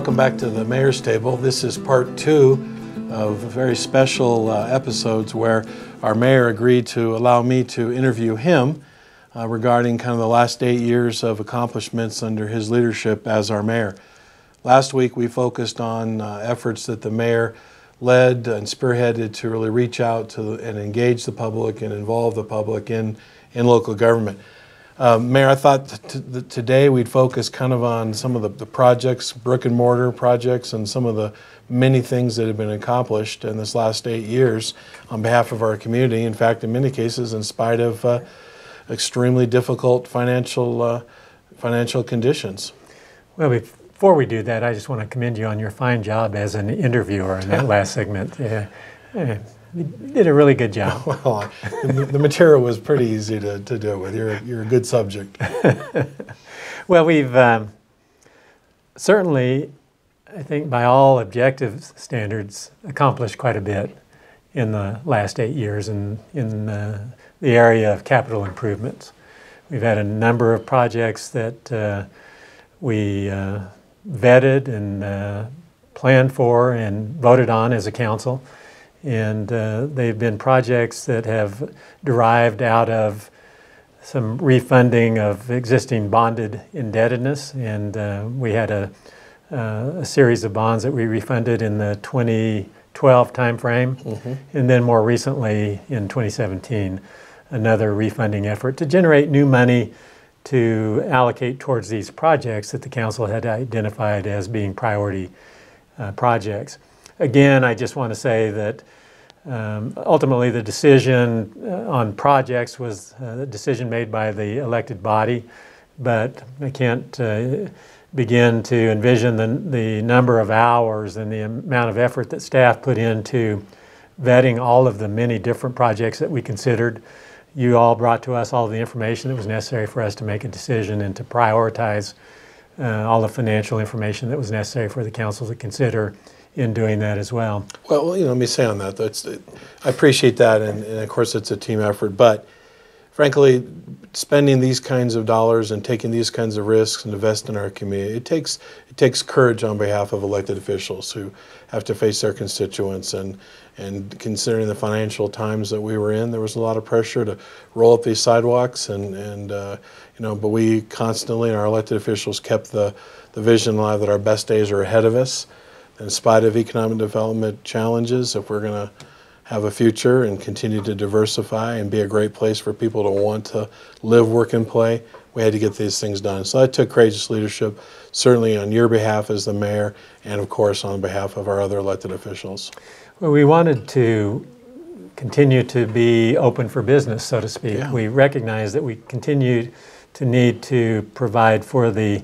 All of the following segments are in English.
Welcome back to the Mayor's Table. This is part 2 of very special episodes where our mayor agreed to allow me to interview him regarding kind of the last 8 years of accomplishments under his leadership as our mayor. Last week we focused on efforts that the mayor led and spearheaded to really reach out to and engage the public and involve the public in local government. Mayor, I thought today we'd focus kind of on some of the projects, brick and mortar projects, and some of the many things that have been accomplished in this last 8 years on behalf of our community. In fact, in many cases, in spite of extremely difficult financial conditions. Well, before we do that, I just want to commend you on your fine job as an interviewer in that last segment. You did a really good job. Well, the material was pretty easy to deal with. You're a good subject. Well, we've certainly, I think by all objective standards, accomplished quite a bit in the last 8 years in the area of capital improvements. We've had a number of projects that we vetted and planned for and voted on as a council. And they've been projects that have derived out of some refunding of existing bonded indebtedness. And we had a series of bonds that we refunded in the 2012 timeframe. And then more recently in 2017, another refunding effort to generate new money to allocate towards these projects that the council had identified as being priority projects. Again, I just want to say that ultimately the decision on projects was a decision made by the elected body, but I can't begin to envision the number of hours and the amount of effort that staff put into vetting all of the many different projects that we considered. You all brought to us all the information that was necessary for us to make a decision and to prioritize all the financial information that was necessary for the council to consider in doing that as well. Well, let me say on that, I appreciate that, and of course it's a team effort, but frankly, spending these kinds of dollars and taking these kinds of risks and investing in our community, it takes courage on behalf of elected officials who have to face their constituents, and considering the financial times that we were in, there was a lot of pressure to roll up these sidewalks, but we constantly, and our elected officials, kept the vision alive that our best days are ahead of us. In spite of economic development challenges, if we're going to have a future and continue to diversify and be a great place for people to want to live, work, and play, we had to get these things done. So that took courageous leadership, certainly on your behalf as the mayor, and of course on behalf of our other elected officials. Well, we wanted to continue to be open for business, so to speak. Yeah. We recognize that we continue to need to provide for the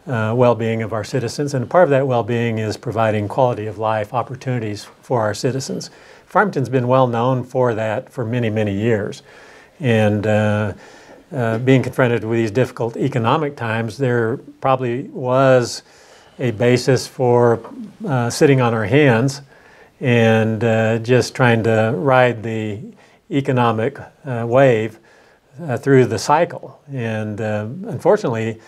well-being of our citizens, and part of that well-being is providing quality of life opportunities for our citizens. Farmington's been well known for that for many, many years, and being confronted with these difficult economic times, there probably was a basis for sitting on our hands and just trying to ride the economic wave through the cycle. And unfortunately,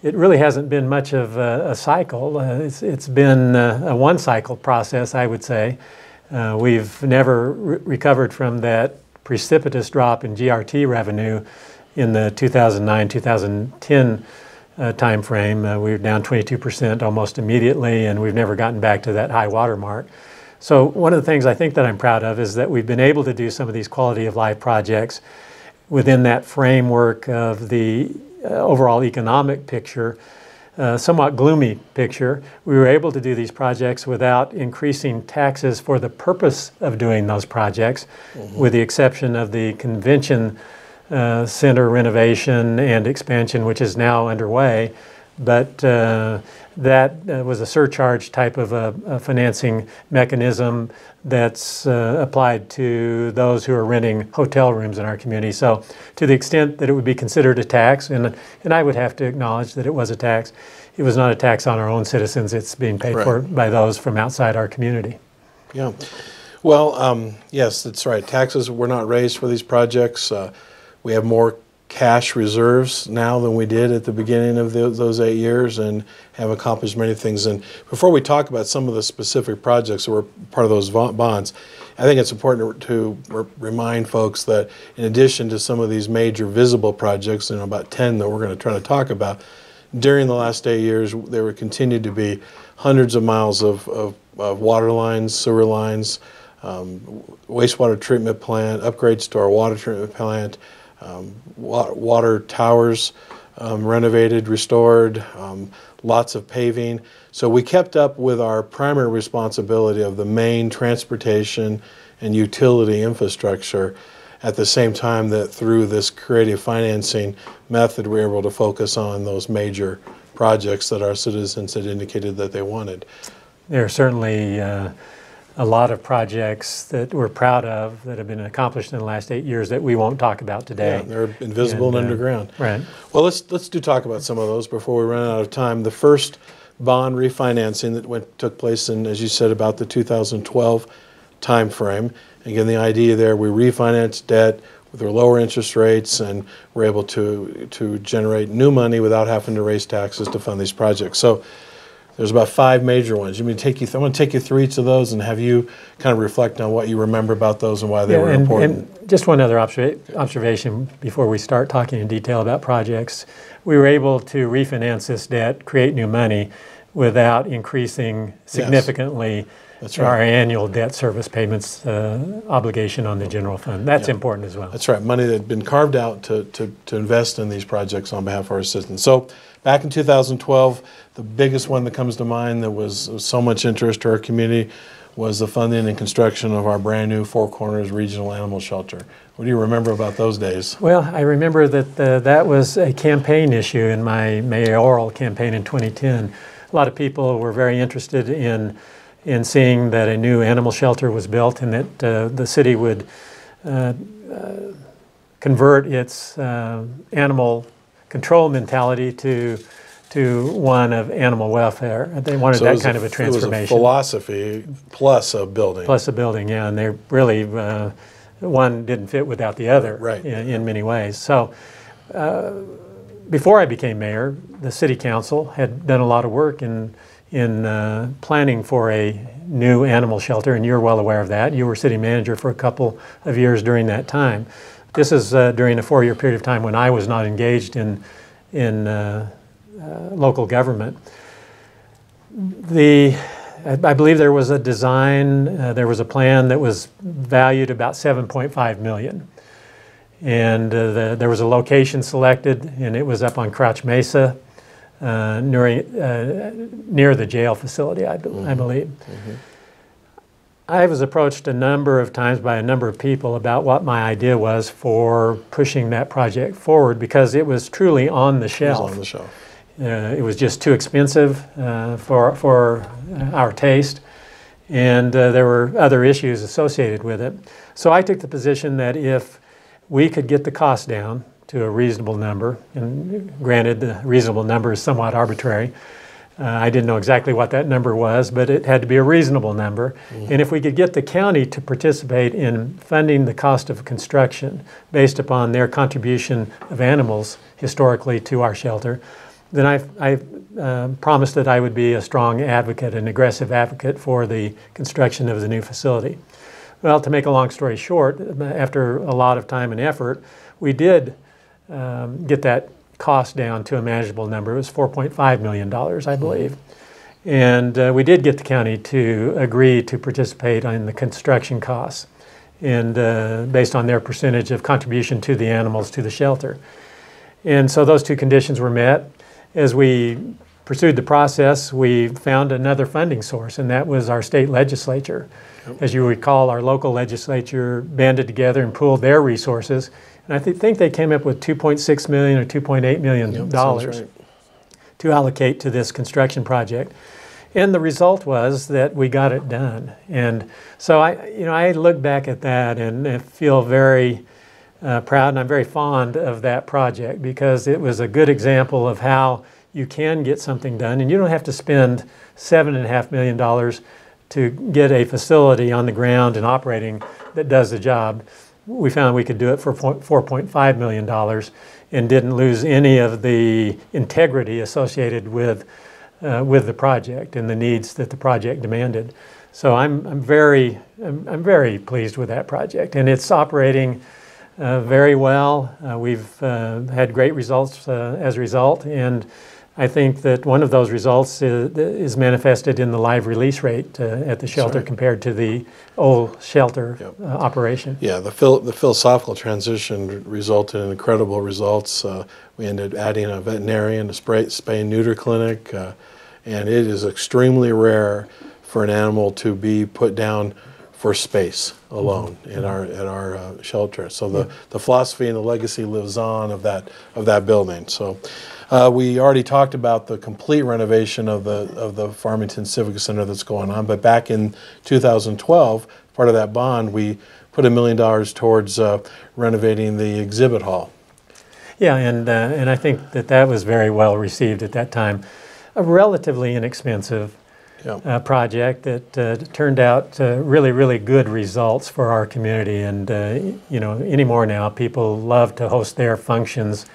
it really hasn't been much of a cycle. It's been a one-cycle process, I would say. We've never recovered from that precipitous drop in GRT revenue in the 2009-2010 time frame. We were down 22% almost immediately, and we've never gotten back to that high water mark. So one of the things I think that I'm proud of is that we've been able to do some of these quality of life projects within that framework of the overall economic picture, somewhat gloomy picture. We were able to do these projects without increasing taxes for the purpose of doing those projects, with the exception of the convention center renovation and expansion, which is now underway. But that was a surcharge type of a financing mechanism that's applied to those who are renting hotel rooms in our community. So to the extent that it would be considered a tax, and I would have to acknowledge that it was a tax, it was not a tax on our own citizens. It's being paid for by those from outside our community. Yeah. Well, yes, that's right. Taxes were not raised for these projects. We have more cash reserves now than we did at the beginning of those 8 years, and have accomplished many things. And before we talk about some of the specific projects that were part of those bonds, I think it's important to remind folks that in addition to some of these major visible projects, and about 10 that we're going to try to talk about, during the last 8 years, there would continue to be hundreds of miles of water lines, sewer lines, wastewater treatment plant, upgrades to our water treatment plant, water towers renovated, restored, lots of paving. So we kept up with our primary responsibility of the main transportation and utility infrastructure, at the same time that through this creative financing method we were able to focus on those major projects that our citizens had indicated that they wanted. There are certainly a lot of projects that we're proud of that have been accomplished in the last 8 years that we won't talk about today. Yeah, they're invisible and underground. Right. Well, let's talk about some of those before we run out of time. The first bond refinancing that took place in, as you said, about the 2012 time frame. Again, the idea there, we refinanced debt with their lower interest rates, and we're able to generate new money without having to raise taxes to fund these projects. So there's about 5 major ones. I'm going to take you through each of those and have you kind of reflect on what you remember about those and why they were important. And just one other observation before we start talking in detail about projects. We were able to refinance this debt, create new money, without increasing significantly our annual debt service payments obligation on the general fund. That's important as well. That's right. Money that had been carved out to invest in these projects on behalf of our citizens. So back in 2012, the biggest one that comes to mind that was so much interest to our community was the funding and construction of our brand new Four Corners Regional Animal Shelter. What do you remember about those days? Well, I remember that that was a campaign issue in my mayoral campaign in 2010. A lot of people were very interested in seeing that a new animal shelter was built, and that the city would convert its animal control mentality to one of animal welfare. They wanted that kind of a transformation. It was a philosophy plus a building. Plus a building, yeah, and they really, one didn't fit without the other in many ways. So before I became mayor, the city council had done a lot of work in planning for a new animal shelter, and you're well aware of that. You were city manager for a couple of years during that time. This is during a 4-year period of time when I was not engaged in local government. I believe there was a design, there was a plan that was valued about $7.5 million. And there was a location selected, and it was up on Crouch Mesa, near the jail facility, I believe. Mm-hmm. I was approached a number of times by a number of people about what my idea was for pushing that project forward, because it was truly on the shelf. It was on the shelf. It was just too expensive for our taste, and there were other issues associated with it. So I took the position that if we could get the cost down to a reasonable number, and granted the reasonable number is somewhat arbitrary, I didn't know exactly what that number was, but it had to be a reasonable number. Mm-hmm. And if we could get the county to participate in funding the cost of construction based upon their contribution of animals historically to our shelter, then I promised that I would be a strong advocate, an aggressive advocate for the construction of the new facility. Well, to make a long story short, after a lot of time and effort, we did get that cost down to a manageable number. It was $4.5 million, I believe. And we did get the county to agree to participate in the construction costs, and based on their percentage of contribution to the animals to the shelter. And so those two conditions were met. As we pursued the process, we found another funding source, and that was our state legislature. Yep. As you recall, our local legislature banded together and pooled their resources, and I think they came up with $2.6 million or $2.8 million to allocate to this construction project. And the result was that we got it done. And so I look back at that and feel very proud, and I'm very fond of that project, because it was a good example of how you can get something done, and you don't have to spend $7.5 million to get a facility on the ground and operating that does the job. we found we could do it for $4.5 million and didn't lose any of the integrity associated with the project and the needs that the project demanded. So I'm very pleased with that project, and it's operating very well. We've had great results as a result, and I think that one of those results is manifested in the live release rate at the shelter compared to the old shelter operation. Yeah, the philosophical transition resulted in incredible results. We ended up adding a veterinarian, a spay and neuter clinic, and it is extremely rare for an animal to be put down for space alone at our shelter. So the philosophy and the legacy lives on of that building. So we already talked about the complete renovation of the Farmington Civic Center that's going on, but back in 2012, part of that bond, we put $1 million towards renovating the exhibit hall. Yeah, and I think that was very well received at that time. A relatively inexpensive project that turned out really good results for our community, and anymore now people love to host their functions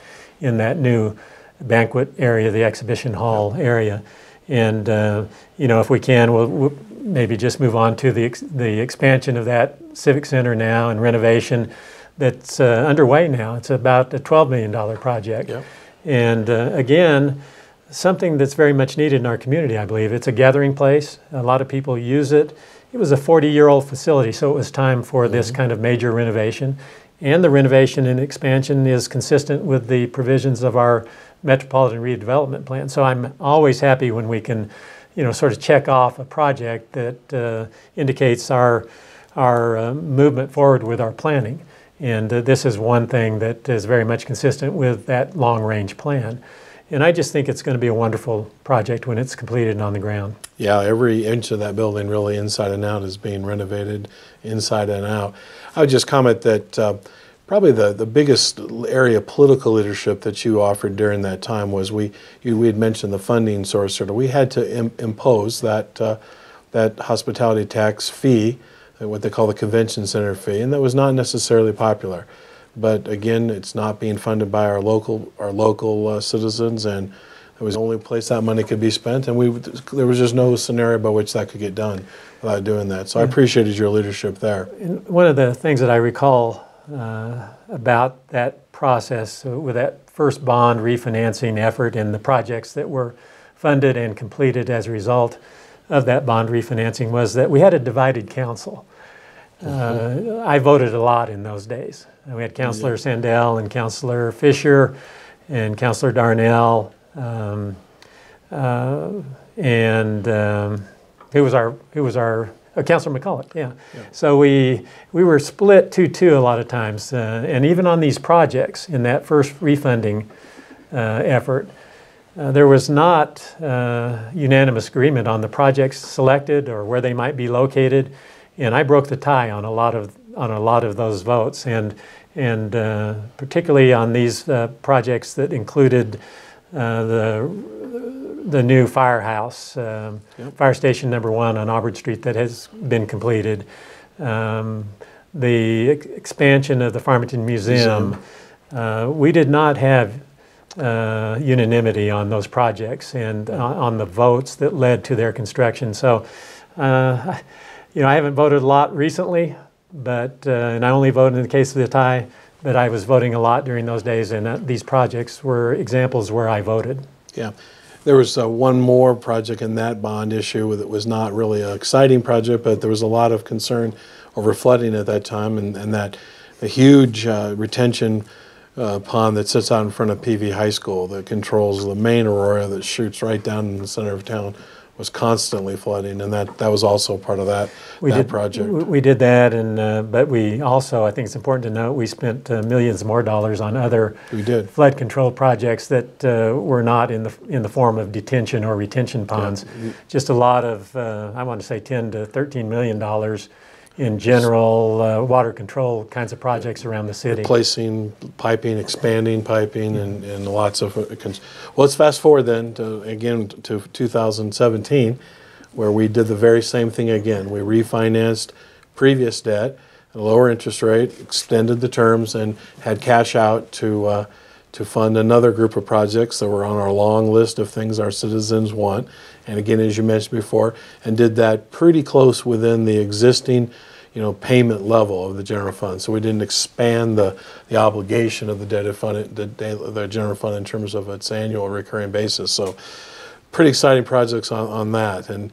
in that new banquet area, the exhibition hall area, and if we can, we'll maybe just move on to the expansion of that civic center now and renovation that's underway now. It's about a $12 million project, and again, something that's very much needed in our community, I believe. It's a gathering place. A lot of people use it. It was a 40-year-old facility, so it was time for this kind of major renovation. And the renovation and expansion is consistent with the provisions of our Metropolitan Redevelopment Plan. So I'm always happy when we can, sort of check off a project that indicates our movement forward with our planning. And this is one thing that is very much consistent with that long-range plan. And I just think it's going to be a wonderful project when it's completed and on the ground. Yeah, every inch of that building, really inside and out, is being renovated inside and out. I would just comment that probably the biggest area of political leadership that you offered during that time was we had mentioned the funding source. Sort of, we had to impose that hospitality tax fee, what they call the convention center fee, and that was not necessarily popular. But again, it's not being funded by our local citizens, and it was the only place that money could be spent, and there was just no scenario by which that could get done without doing that. So I appreciated your leadership there. And one of the things that I recall about that process with that first bond refinancing effort and the projects that were funded and completed as a result of that bond refinancing was that we had a divided council. I voted a lot in those days. We had Councilor Sandell and Councilor Fisher and Councilor Darnell, and who was our Councilor McCulloch, yeah. So we were split 2-2 a lot of times, and even on these projects in that first refunding effort, there was not unanimous agreement on the projects selected or where they might be located, and I broke the tie on a lot of those votes, and particularly on these projects that included the new firehouse, fire station number 1 on Auburn Street that has been completed, the expansion of the Farmington Museum. We did not have unanimity on those projects and on the votes that led to their construction. So, I haven't voted a lot recently, but and I only voted in the case of the tie, but I was voting a lot during those days, and these projects were examples where I voted. Yeah. There was one more project in that bond issue that was not really an exciting project, but there was a lot of concern over flooding at that time, and that a huge retention pond that sits out in front of PV High School that controls the main aurora that shoots right down in the center of town was constantly flooding, and that was also part of that project. We did that, and but we also, I think it's important to note, we spent millions more dollars on other flood control projects that were not in the form of detention or retention ponds. Yeah. Just a lot of, I want to say $10 to $13 million in general water control kinds of projects around the city. Replacing piping, expanding piping, and lots of... Well, let's fast forward then to 2017, where we did the very same thing again. We refinanced previous debt. at a lower interest rate, extended the terms, and had cash out to fund another group of projects that were on our long list of things our citizens want. And again, as you mentioned before, and did that pretty close within the existing payment level of the general fund. So we didn't expand the obligation of the debt fund, the general fund, in terms of its annual recurring basis. So pretty exciting projects on that. And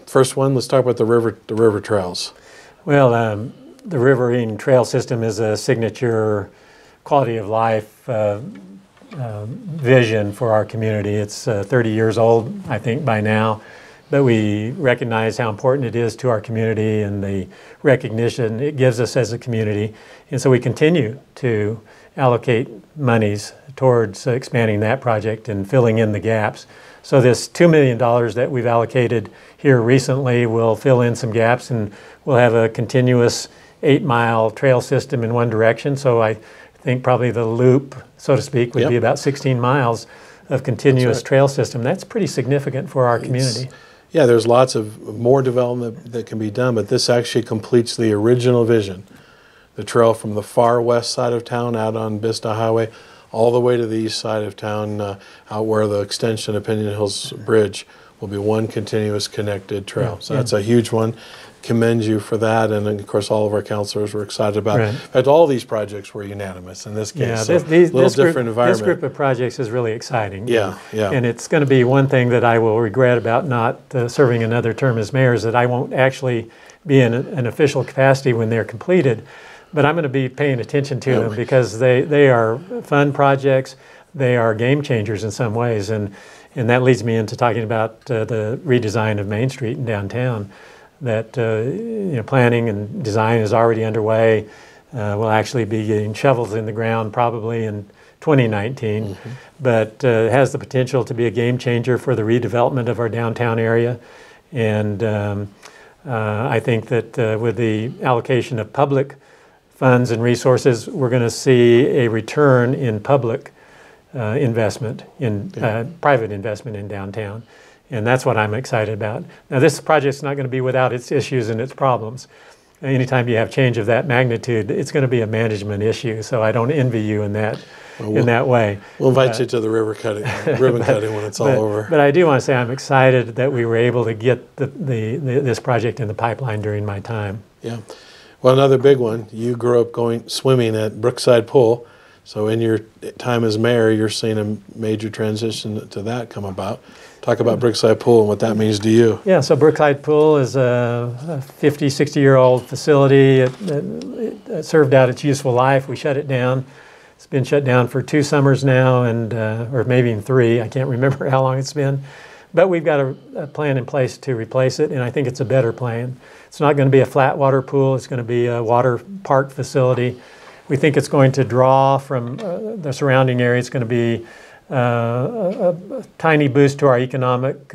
first one, let's talk about the river trails. Well, the riverine trail system is a signature quality of life vision for our community. It's 30 years old, I think, by now. But we recognize how important it is to our community and the recognition it gives us as a community. And so we continue to allocate monies towards expanding that project and filling in the gaps. So this $2 million that we've allocated here recently will fill in some gaps, and we'll have a continuous 8-mile trail system in one direction. So I think probably the loop, so to speak, would be about 16 miles of continuous trail system. That's pretty significant for our community. Yeah, there's lots of more development that can be done, but this actually completes the original vision. The trail from the far west side of town out on Vista Highway all the way to the east side of town, out where the extension of Pinion Hills Bridge will be one continuous connected trail. So that's a huge one. Commend you for that, and of course all of our councilors were excited about it. In fact, all these projects were unanimous in this case. Yeah, this group of projects is really exciting. Yeah. And it's going to be one thing that I will regret about not serving another term as mayor, is that I won't actually be in an official capacity when they're completed. But I'm going to be paying attention to them because they are fun projects. They are game changers in some ways, and that leads me into talking about the redesign of Main Street in downtown. That planning and design is already underway. We'll actually be getting shovels in the ground probably in 2019, but has the potential to be a game changer for the redevelopment of our downtown area. And I think that with the allocation of public funds and resources, we're going to see a return in public investment, in private investment in downtown. And that's what I'm excited about. Now, this project's not going to be without its issues and its problems. Anytime you have change of that magnitude, it's going to be a management issue. So I don't envy you in that way. We'll invite you to the ribbon cutting when it's all over. But I do want to say I'm excited that we were able to get this project in the pipeline during my time. Yeah. Well, another big one. You grew up going swimming at Brookside Pool. So in your time as mayor, you're seeing a major transition to that come about. Talk about Brookside Pool and what that means to you. Yeah, so Brookside Pool is a 50, 60-year-old facility. It served out its useful life. We shut it down. It's been shut down for 2 summers now, and or maybe even 3. I can't remember how long it's been. But we've got a plan in place to replace it, and I think it's a better plan. It's not going to be a flat water pool. It's going to be a water park facility. We think it's going to draw from the surrounding area. It's going to be a tiny boost to our economic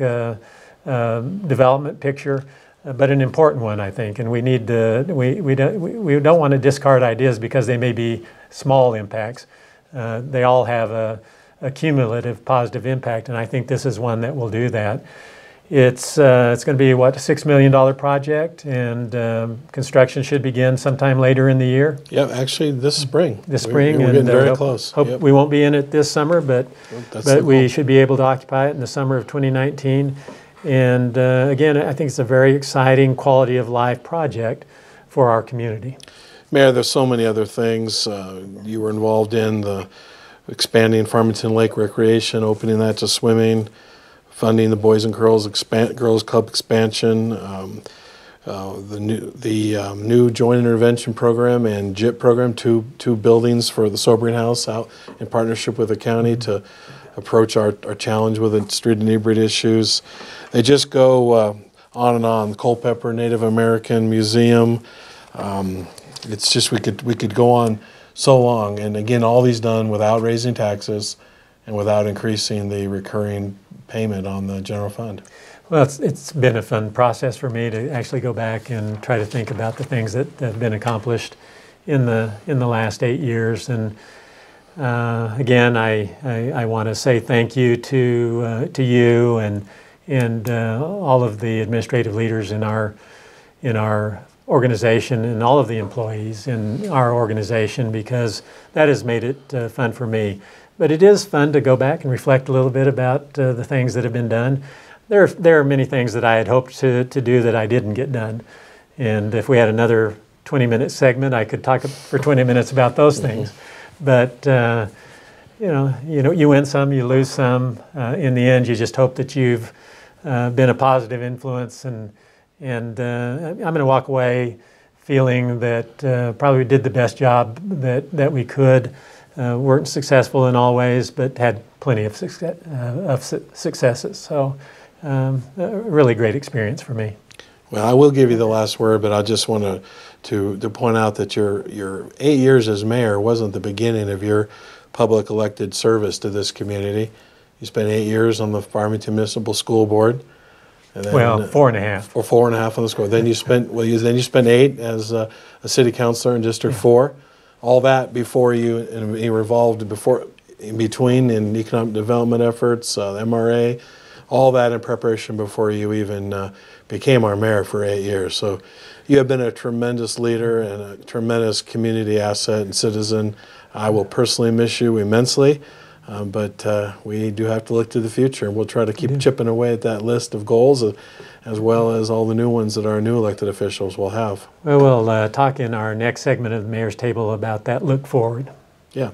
development picture, but an important one, I think. And we need to, we don't want to discard ideas because they may be small impacts. They all have a cumulative positive impact, and I think this is one that will do that. It's going to be, what, a $6 million project, and construction should begin sometime later in the year. Yeah, actually this spring. We're getting very close. Hope we won't be in it this summer, but we should be able to occupy it in the summer of 2019. And again, I think it's a very exciting quality of life project for our community. Mayor, there's so many other things. You were involved in the expanding Farmington Lake Recreation, opening that to swimming, funding the Boys and Girls Club expansion, the new Joint Intervention Program and JIP program, two buildings for the sobering house out in partnership with the county to approach our challenge with the street inebriety issues. They just go on and on. The Culpeper Native American Museum. It's just we could go on so long, and again, all these done without raising taxes and without increasing the recurring payment on the general fund. Well, it's been a fun process for me to actually go back and try to think about the things that have been accomplished in the last 8 years. And again, I want to say thank you to you and all of the administrative leaders in our organization and all of the employees in our organization, because that has made it fun for me. But it is fun to go back and reflect a little bit about the things that have been done. There are many things that I had hoped to do that I didn't get done. And if we had another 20-minute segment, I could talk for 20 minutes about those things. But you win some, you lose some. In the end, you just hope that you've been a positive influence. And I'm going to walk away feeling that probably did the best job that we could. Weren't successful in all ways, but had plenty of successes. So a really great experience for me. Well, I will give you the last word, but I just want to point out that your 8 years as mayor wasn't the beginning of your public elected service to this community. You spent 8 years on the Farmington Municipal School Board. And then, 4.5. Or 4.5 on the school. Then you spent 8 as a city councilor in District 4. All that before you were involved in between in economic development efforts, the MRA, all that in preparation before you even became our mayor for 8 years. So you have been a tremendous leader and a tremendous community asset and citizen. I will personally miss you immensely, but we do have to look to the future, and we'll try to keep chipping away at that list of goals, as well as all the new ones that our new elected officials will have. Well, we'll talk in our next segment of the Mayor's Table about that look forward. Yeah.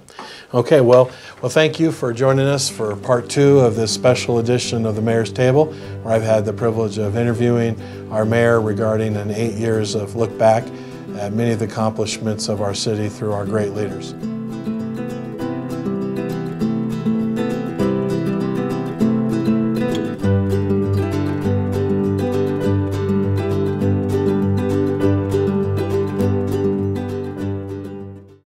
Okay, well, thank you for joining us for part 2 of this special edition of the Mayor's Table, where I've had the privilege of interviewing our mayor regarding an 8 years of look back at many of the accomplishments of our city through our great leaders.